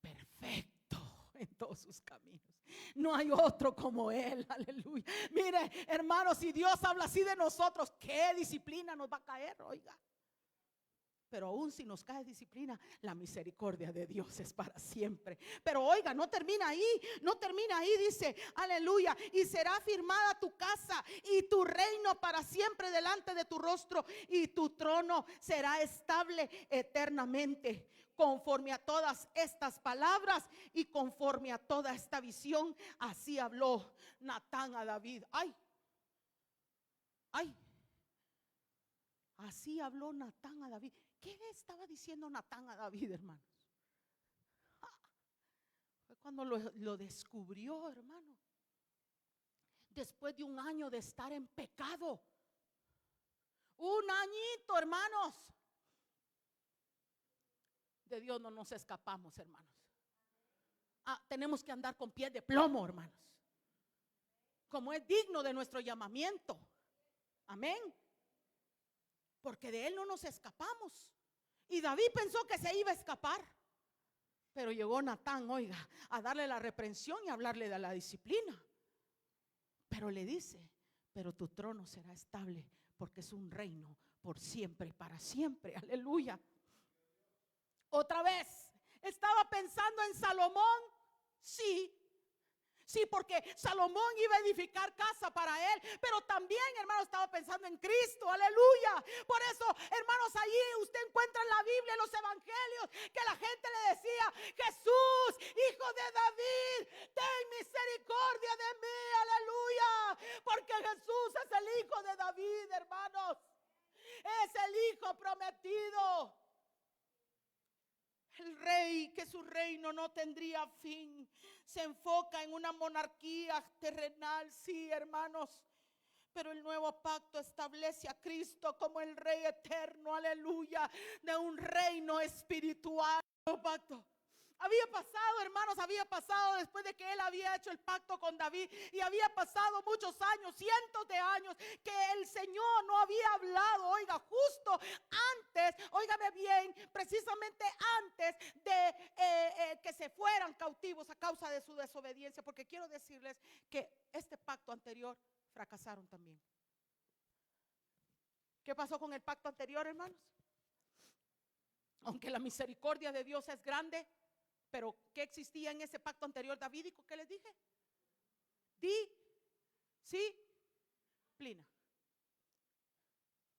Perfecto en todos sus caminos. No hay otro como él, aleluya. Mire, hermanos, si Dios habla así de nosotros, ¿qué disciplina nos va a caer? Oiga. Pero aún si nos cae disciplina, la misericordia de Dios es para siempre. Pero oiga, no termina ahí, no termina ahí, dice, aleluya, y será firmada tu casa y tu reino para siempre delante de tu rostro, y tu trono será estable eternamente. Conforme a todas estas palabras y conforme a toda esta visión, así habló Natán a David. Ay, ay, así habló Natán a David. ¿Qué le estaba diciendo Natán a David, hermanos? Fue cuando lo descubrió, hermano. Después de un año de estar en pecado. Un añito, hermanos. De Dios no nos escapamos, hermanos. Tenemos que andar con pies de plomo, hermanos. Como es digno de nuestro llamamiento. Amén. Porque de Él no nos escapamos. Y David pensó que se iba a escapar. Pero llegó Natán, oiga, a darle la reprensión y a hablarle de la disciplina. Pero le dice, pero tu trono será estable, porque es un reino por siempre y para siempre. Aleluya. Otra vez, estaba pensando en Salomón. Sí. Sí, porque Salomón iba a edificar casa para él, pero también, hermano, estaba pensando en Cristo, aleluya. Por eso, hermanos, allí usted encuentra en la Biblia, en los evangelios, que la gente le decía, Jesús, hijo de David, ten misericordia de mí, aleluya. Porque Jesús es el hijo de David, hermanos. Es el hijo prometido. El rey, que su reino no tendría fin, se enfoca en una monarquía terrenal, sí, hermanos. Pero el nuevo pacto establece a Cristo como el Rey eterno, aleluya, de un reino espiritual. Nuevo pacto. Había pasado, hermanos, había pasado después de que él había hecho el pacto con David, y había pasado muchos años, cientos de años, que el Señor no había hablado, oiga, justo antes, óigame bien, precisamente antes de que se fueran cautivos a causa de su desobediencia, porque quiero decirles que este pacto anterior fracasaron también. ¿Qué pasó con el pacto anterior, hermanos? Aunque la misericordia de Dios es grande, pero ¿qué existía en ese pacto anterior davídico? ¿Qué les dije? Disciplina.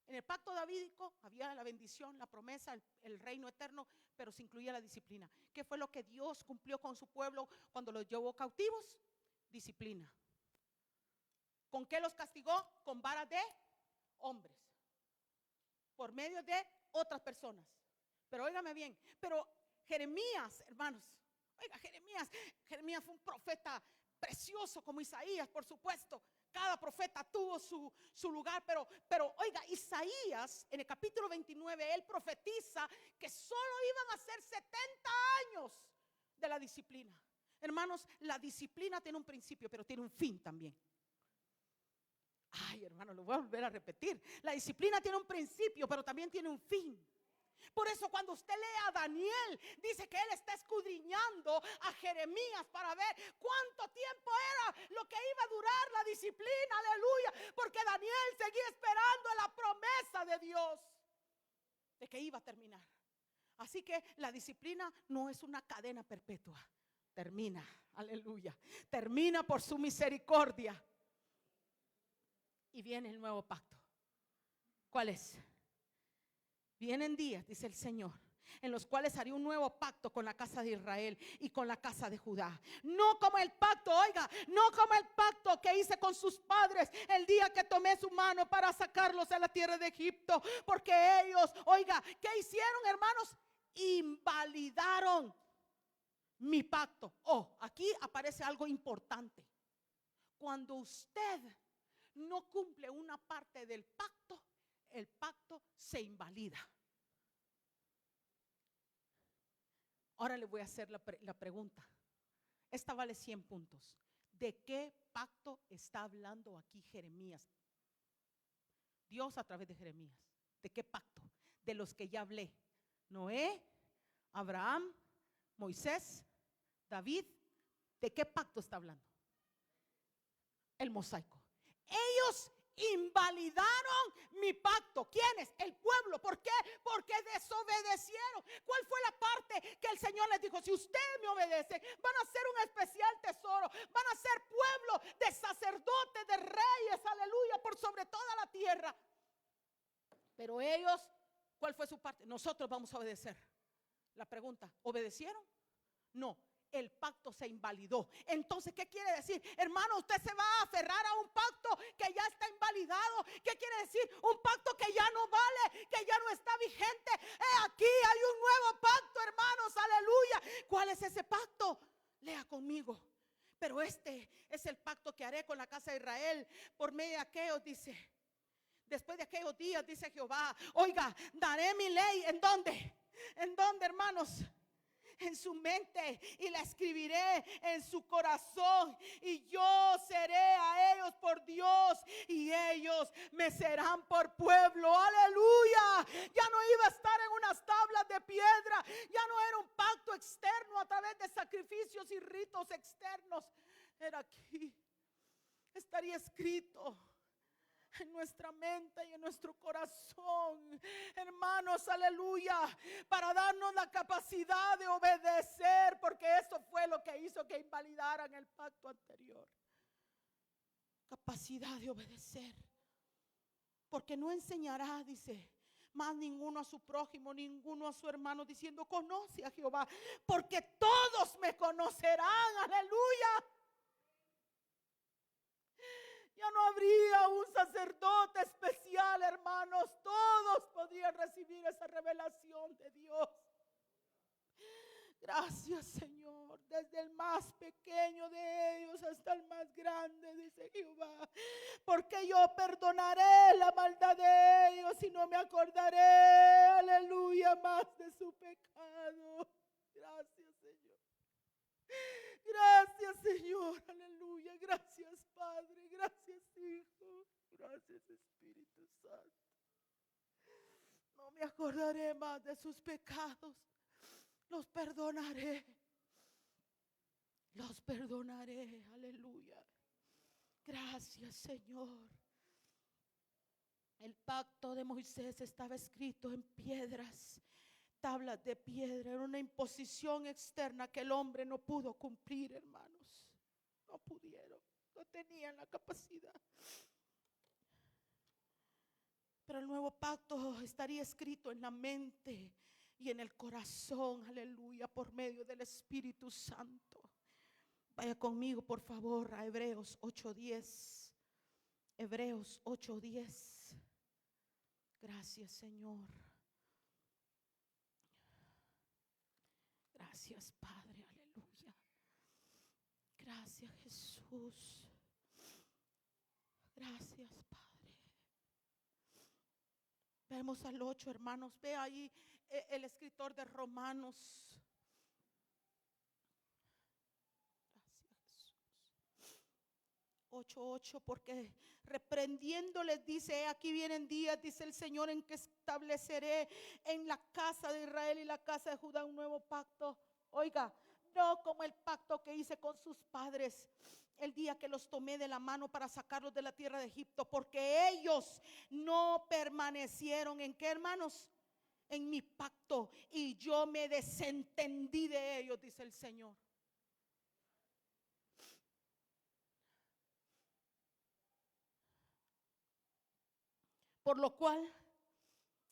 En el pacto davídico había la bendición, la promesa, el reino eterno, pero se incluía la disciplina. ¿Qué fue lo que Dios cumplió con su pueblo cuando los llevó cautivos? Disciplina. ¿Con qué los castigó? Con varas de hombres, por medio de otras personas. Pero óigame bien, pero Jeremías, hermanos, oiga, Jeremías fue un profeta precioso como Isaías, por supuesto. Cada profeta tuvo su lugar, pero oiga, Isaías en el capítulo 29, él profetiza que solo iban a ser 70 años de la disciplina. Hermanos, la disciplina tiene un principio, pero tiene un fin también. Ay, hermano, lo voy a volver a repetir. La disciplina tiene un principio, pero también tiene un fin. Por eso cuando usted lee a Daniel, dice que él está escudriñando a Jeremías para ver cuánto tiempo era lo que iba a durar la disciplina, aleluya. Porque Daniel seguía esperando en la promesa de Dios de que iba a terminar. Así que la disciplina no es una cadena perpetua. Termina, aleluya. Termina por su misericordia. Y viene el nuevo pacto. ¿Cuál es? Vienen días, dice el Señor, en los cuales haré un nuevo pacto con la casa de Israel y con la casa de Judá. No como el pacto, oiga, no como el pacto que hice con sus padres el día que tomé su mano para sacarlos de la tierra de Egipto. Porque ellos, oiga, ¿qué hicieron, hermanos? Invalidaron mi pacto. Oh, aquí aparece algo importante. Cuando usted no cumple una parte del pacto, el pacto se invalida. Ahora le voy a hacer la pregunta. Esta vale 100 puntos. ¿De qué pacto está hablando aquí Jeremías? Dios a través de Jeremías. ¿De qué pacto? De los que ya hablé. Noé, Abraham, Moisés, David. ¿De qué pacto está hablando? El mosaico. Ellos invalidaron mi pacto. ¿Quiénes? El pueblo. ¿Por qué? Porque desobedecieron les dijo, si ustedes me obedecen, van a ser un especial tesoro, van a ser pueblo de sacerdotes, de reyes, aleluya, por sobre toda la tierra. Pero ellos, ¿cuál fue su parte? Nosotros vamos a obedecer. La pregunta, ¿obedecieron? No, el pacto se invalidó. Entonces, ¿qué quiere decir? Hermano, usted se va a aferrar a un pacto que ya está invalidado. ¿Qué quiere decir? Un pacto que ya no vale, que ya no está vigente. Aquí hay un nuevo pacto, hermanos, aleluya. ¿Cuál es ese pacto? Lea conmigo. Pero este es el pacto que haré con la casa de Israel por medio de aquellos, dice. Después de aquellos días, dice Jehová, oiga, daré mi ley. ¿En dónde? ¿En dónde, hermanos? En su mente, y la escribiré en su corazón, y yo seré a ellos por Dios y ellos me serán por pueblo. Aleluya. Ya no iba a estar en unas tablas de piedra, ya no era un pacto externo a través de sacrificios y ritos externos. Era aquí, estaría escrito en nuestra mente y en nuestro corazón, hermanos, aleluya, para darnos la capacidad de obedecer, porque eso fue lo que hizo que invalidaran el pacto anterior. Capacidad de obedecer, porque no enseñará, dice, más ninguno a su prójimo, ninguno a su hermano, diciendo, conoce a Jehová, porque todos me conocerán. Aleluya. Ya no habría un sacerdote especial, hermanos. Todos podrían recibir esa revelación de Dios. Gracias, Señor. Desde el más pequeño de ellos hasta el más grande, dice Jehová. Porque yo perdonaré la maldad de ellos y no me acordaré, aleluya, más de su pecado. Gracias, Señor. Gracias, Señor, aleluya. Gracias, Padre. Gracias, Hijo. Gracias, Espíritu Santo. No me acordaré más de sus pecados. Los perdonaré. Los perdonaré. Aleluya. Gracias, Señor. El pacto de Moisés estaba escrito en piedras, tablas de piedra. Era una imposición externa que el hombre no pudo cumplir, hermanos. No pudieron, no tenían la capacidad. Pero el nuevo pacto estaría escrito en la mente y en el corazón, aleluya, por medio del Espíritu Santo. Vaya conmigo, por favor, a Hebreos 8:10. Hebreos 8:10. Gracias, Señor. Gracias, Padre, aleluya. Gracias, Jesús. Gracias, Padre. Vemos al 8, hermanos. Ve ahí el escritor de Romanos. Gracias, Jesús. 8:8, porque reprendiéndoles dice, aquí vienen días, dice el Señor, en que estableceré en la casa de Israel y la casa de Judá un nuevo pacto. Oiga, no como el pacto que hice con sus padres el día que los tomé de la mano para sacarlos de la tierra de Egipto, porque ellos no permanecieron en qué, hermanos, en mi pacto, y yo me desentendí de ellos, dice el Señor. Por lo cual,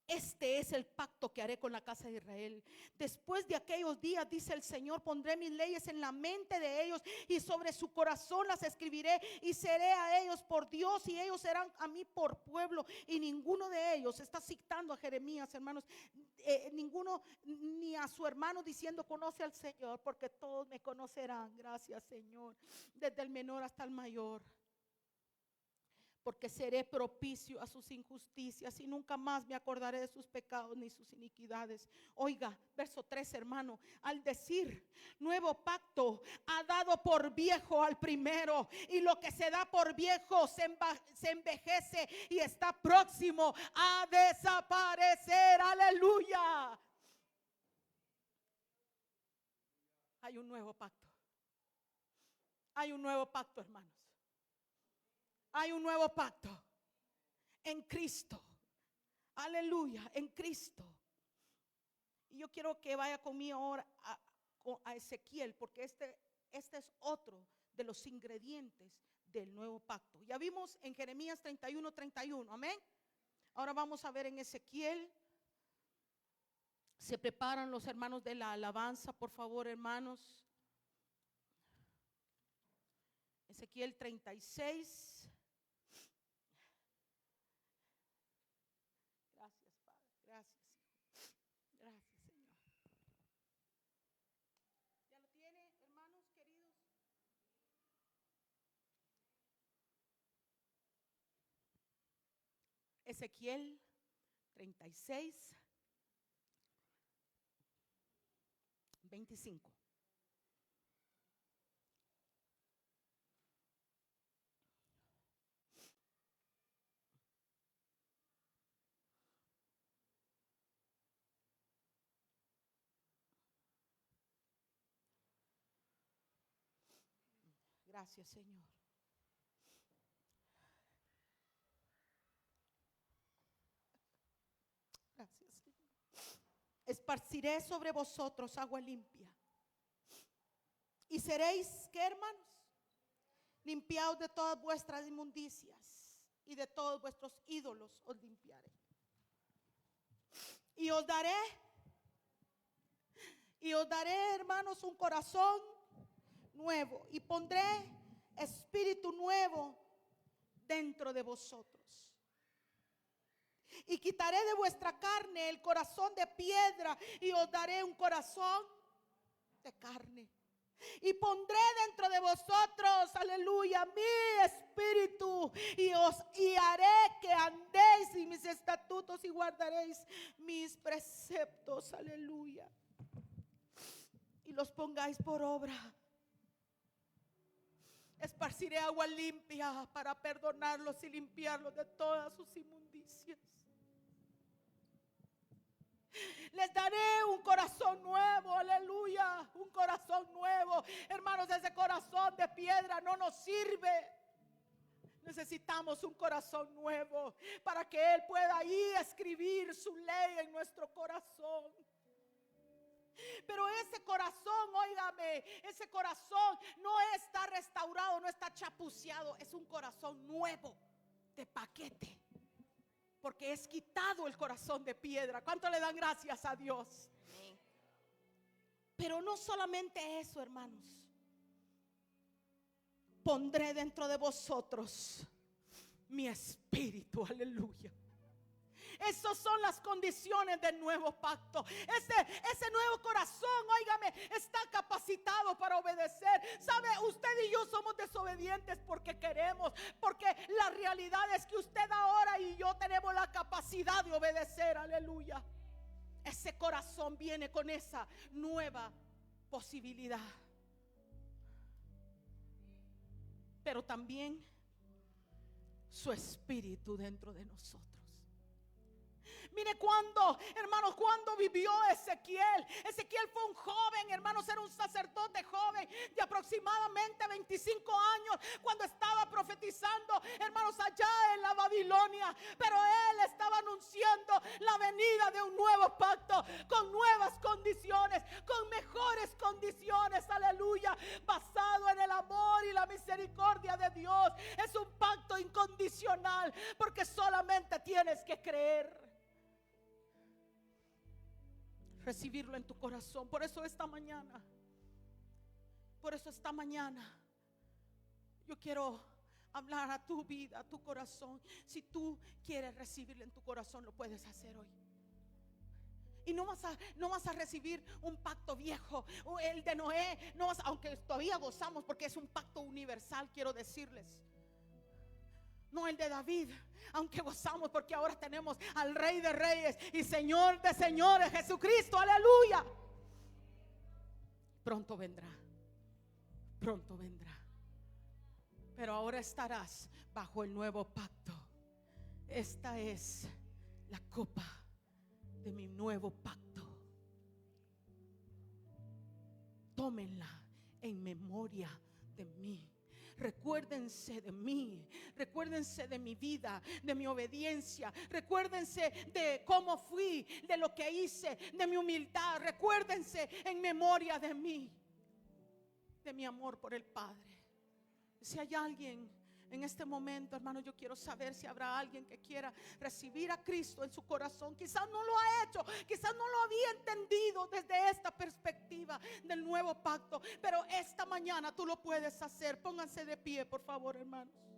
este es el pacto que haré con la casa de Israel. Después de aquellos días, dice el Señor, pondré mis leyes en la mente de ellos y sobre su corazón las escribiré, y seré a ellos por Dios y ellos serán a mí por pueblo. Y ninguno de ellos, está citando a Jeremías, hermanos, ninguno ni a su hermano diciendo conoce al Señor, porque todos me conocerán. Gracias, Señor, desde el menor hasta el mayor. Porque seré propicio a sus injusticias y nunca más me acordaré de sus pecados ni sus iniquidades. Oiga, verso 3, hermano, al decir nuevo pacto, ha dado por viejo al primero, y lo que se da por viejo se envejece y está próximo a desaparecer. Aleluya. Hay un nuevo pacto. Hay un nuevo pacto, hermanos. Hay un nuevo pacto en Cristo. Aleluya, en Cristo. Y yo quiero que vaya conmigo ahora a Ezequiel, porque este es otro de los ingredientes del nuevo pacto. Ya vimos en Jeremías 31:31, amén. Ahora vamos a ver en Ezequiel. Se preparan los hermanos de la alabanza, por favor, hermanos. Ezequiel 36. Gracias, Padre. Gracias, Hijo. Gracias, Señor. ¿Ya lo tiene, hermanos queridos? Ezequiel 36, 25. Gracias, Señor. Gracias, Señor. Esparciré sobre vosotros agua limpia. Y seréis, ¿qué, hermanos? Limpiados de todas vuestras inmundicias, y de todos vuestros ídolos os limpiaré. Y os daré, hermanos, un corazón nuevo, y pondré espíritu nuevo dentro de vosotros. Y quitaré de vuestra carne el corazón de piedra, y os daré un corazón de carne. Y pondré dentro de vosotros, aleluya, mi espíritu, y haré que andéis en mis estatutos y guardaréis mis preceptos, aleluya, y los pongáis por obra. Esparciré agua limpia para perdonarlos y limpiarlos de todas sus inmundicias. Les daré un corazón nuevo, aleluya, un corazón nuevo. Hermanos, ese corazón de piedra no nos sirve. Necesitamos un corazón nuevo para que Él pueda ahí escribir su ley en nuestro corazón. Pero ese corazón, óigame, ese corazón no está restaurado, no está chapuceado. Es un corazón nuevo, de paquete, porque es quitado el corazón de piedra. ¿Cuánto le dan gracias a Dios? Amén. Pero no solamente eso, hermanos. Pondré dentro de vosotros mi espíritu, aleluya. Esas son las condiciones del nuevo pacto. Ese nuevo corazón, óigame, está capacitado para obedecer. ¿Sabe? Usted y yo somos desobedientes porque queremos, porque la realidad es que usted ahora y yo tenemos la capacidad de obedecer, aleluya. Ese corazón viene con esa nueva posibilidad. Pero también su espíritu dentro de nosotros. Mire hermanos, cuando vivió Ezequiel. Ezequiel fue un joven, hermanos, era un sacerdote joven de aproximadamente 25 años cuando estaba profetizando, hermanos, allá en la Babilonia. Pero él estaba anunciando la venida de un nuevo pacto, con nuevas condiciones, con mejores condiciones, aleluya, basado en el amor y la misericordia de Dios. Es un pacto incondicional, porque solamente tienes que creer, recibirlo en tu corazón. Por eso esta mañana yo quiero hablar a tu vida, a tu corazón. Si tú quieres recibirlo en tu corazón, lo puedes hacer hoy. Y no vas a recibir un pacto viejo, o el de Noé, aunque todavía gozamos porque es un pacto universal, quiero decirles. No el de David, aunque gozamos porque ahora tenemos al Rey de Reyes y Señor de Señores, Jesucristo, aleluya. Pronto vendrá, pronto vendrá. Pero ahora estarás bajo el nuevo pacto. Esta es la copa de mi nuevo pacto. Tómenla en memoria de mí. recuérdense de mí, recuérdense de mi vida, de mi obediencia, recuérdense de cómo fui, de lo que hice, de mi humildad, recuérdense en memoria de mí, de mi amor por el Padre. Si hay alguien en este momento, hermano, yo quiero saber si habrá alguien que quiera recibir a Cristo en su corazón. Quizás no lo ha hecho, quizás no lo había entendido desde esta perspectiva del nuevo pacto, pero esta mañana tú lo puedes hacer. Pónganse de pie, por favor, hermanos.